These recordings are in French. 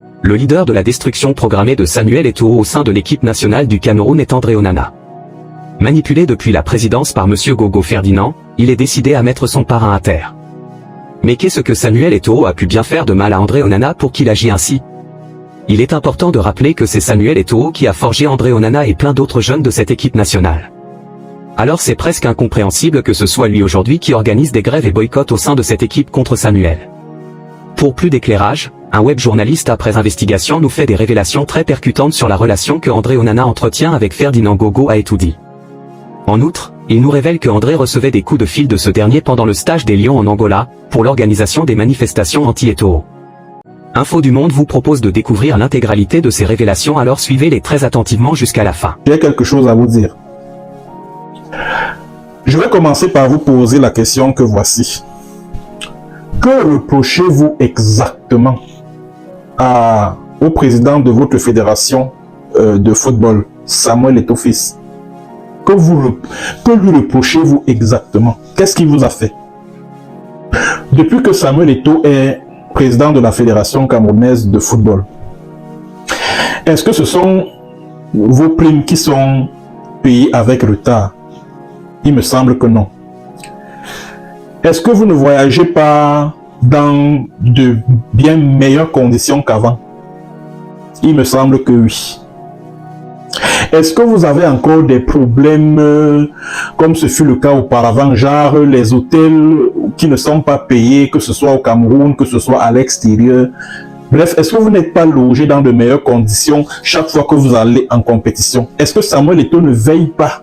Le leader de la destruction programmée de Samuel Eto'o au sein de l'équipe nationale du Cameroun est André Onana. Manipulé depuis la présidence par M. Gogo Ferdinand, il est décidé à mettre son parrain à terre. Mais qu'est-ce que Samuel Eto'o a pu bien faire de mal à André Onana pour qu'il agisse ainsi? Il est important de rappeler que c'est Samuel Eto'o qui a forgé André Onana et plein d'autres jeunes de cette équipe nationale. Alors c'est presque incompréhensible que ce soit lui aujourd'hui qui organise des grèves et boycotts au sein de cette équipe contre Samuel. Pour plus d'éclairage, un web journaliste après investigation nous fait des révélations très percutantes sur la relation que André Onana entretient avec Ferdinand Gogo à Etoudi. En outre, il nous révèle que André recevait des coups de fil de ce dernier pendant le stage des Lions en Angola, pour l'organisation des manifestations anti-Eto'o. Info du Monde vous propose de découvrir l'intégralité de ces révélations, alors suivez-les très attentivement jusqu'à la fin. J'ai quelque chose à vous dire. Je vais commencer par vous poser la question que voici. Que reprochez-vous exactement au président de votre fédération de football, Samuel Eto'o fils? Que lui reprochez-vous exactement? Qu'est-ce qu'il vous a fait? Depuis que Samuel Eto'o est président de la Fédération camerounaise de football, est-ce que ce sont vos primes qui sont payées avec retard? Il me semble que non. Est-ce que vous ne voyagez pas dans de bien meilleures conditions qu'avant? Il me semble que oui. Est-ce que vous avez encore des problèmes comme ce fut le cas auparavant, genre les hôtels qui ne sont pas payés, que ce soit au Cameroun, que ce soit à l'extérieur? Bref, est-ce que vous n'êtes pas logé dans de meilleures conditions chaque fois que vous allez en compétition? Est-ce que Samuel Eto'o ne veille pas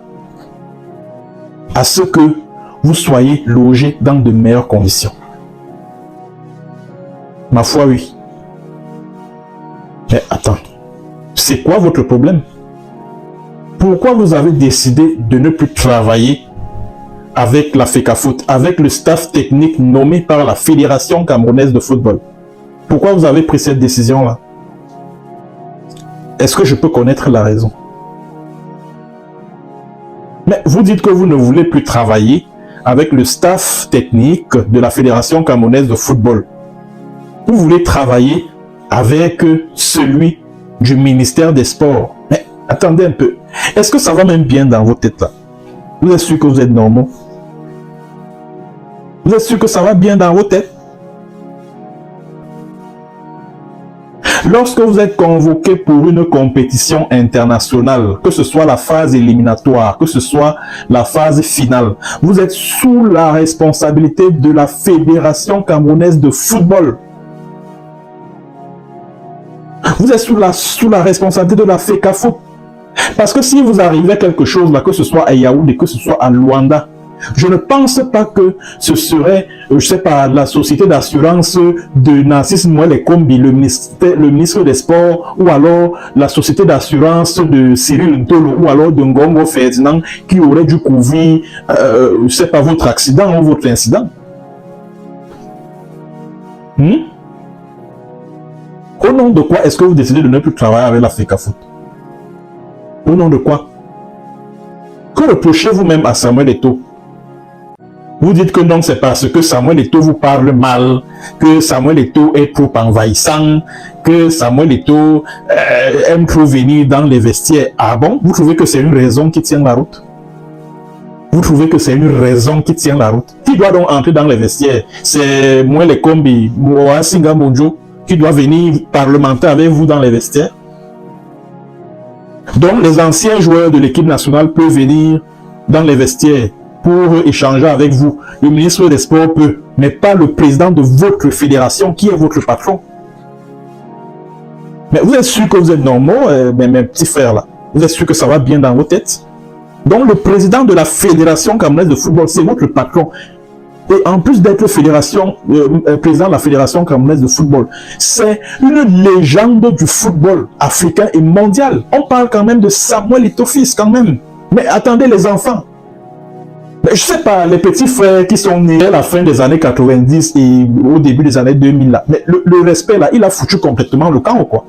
à ce que vous soyez logé dans de meilleures conditions? Ma foi, oui. Mais attends, c'est quoi votre problème? Pourquoi vous avez décidé de ne plus travailler avec la FECAFOOT, avec le staff technique nommé par la Fédération camerounaise de football? Pourquoi vous avez pris cette décision-là? Est-ce que je peux connaître la raison? Mais vous dites que vous ne voulez plus travailler avec le staff technique de la Fédération camerounaise de football. Vous voulez travailler avec celui du ministère des Sports. Mais attendez un peu. Est-ce que ça va même bien dans vos têtes là? Vous êtes sûr que vous êtes normaux? Vous êtes sûr que ça va bien dans vos têtes? Lorsque vous êtes convoqué pour une compétition internationale, que ce soit la phase éliminatoire, que ce soit la phase finale, vous êtes sous la responsabilité de la Fédération camerounaise de football. Vous êtes sous la responsabilité de la FECAFOOT. Parce que si vous arrivez à quelque chose là, que ce soit à Yaoundé, que ce soit à Luanda, je ne pense pas que ce serait, je sais pas, la société d'assurance de Narcisse Mouele Kombi, le ministre des Sports, ou alors la société d'assurance de Cyril Ntolo, ou alors de Ngongo Ferdinand, qui aurait dû couvrir, je sais pas, votre accident ou votre incident. Au nom de quoi est-ce que vous décidez de ne plus travailler avec la FECAFOOT? Au nom de quoi? Que reprochez-vous même à Samuel Eto'o? Vous dites que non, c'est parce que Samuel Eto'o vous parle mal, que Samuel Eto'o est trop envahissant, que Samuel Eto'o aime trop venir dans les vestiaires. Ah bon? Vous trouvez que c'est une raison qui tient la route? Vous trouvez que c'est une raison qui tient la route? Qui doit donc entrer dans les vestiaires? C'est Mouele Kombi, Moasinga Monjo, qui doit venir parlementer avec vous dans les vestiaires? Donc les anciens joueurs de l'équipe nationale peuvent venir dans les vestiaires pour échanger avec vous. Le ministre des Sports peut, mais pas le président de votre fédération qui est votre patron. Mais vous êtes sûr que vous êtes normaux, mes petits frères là? Vous êtes sûr que ça va bien dans vos têtes? Donc le président de la Fédération camerounaise de football, c'est votre patron. Et en plus d'être le président de la Fédération camerounaise de football, c'est une légende du football africain et mondial. On parle quand même de Samuel Eto'o fils quand même. Mais attendez les enfants. Je sais pas, les petits frères qui sont nés à la fin des années 90 et au début des années 2000 là. Mais le respect là, il a foutu complètement le camp ou quoi?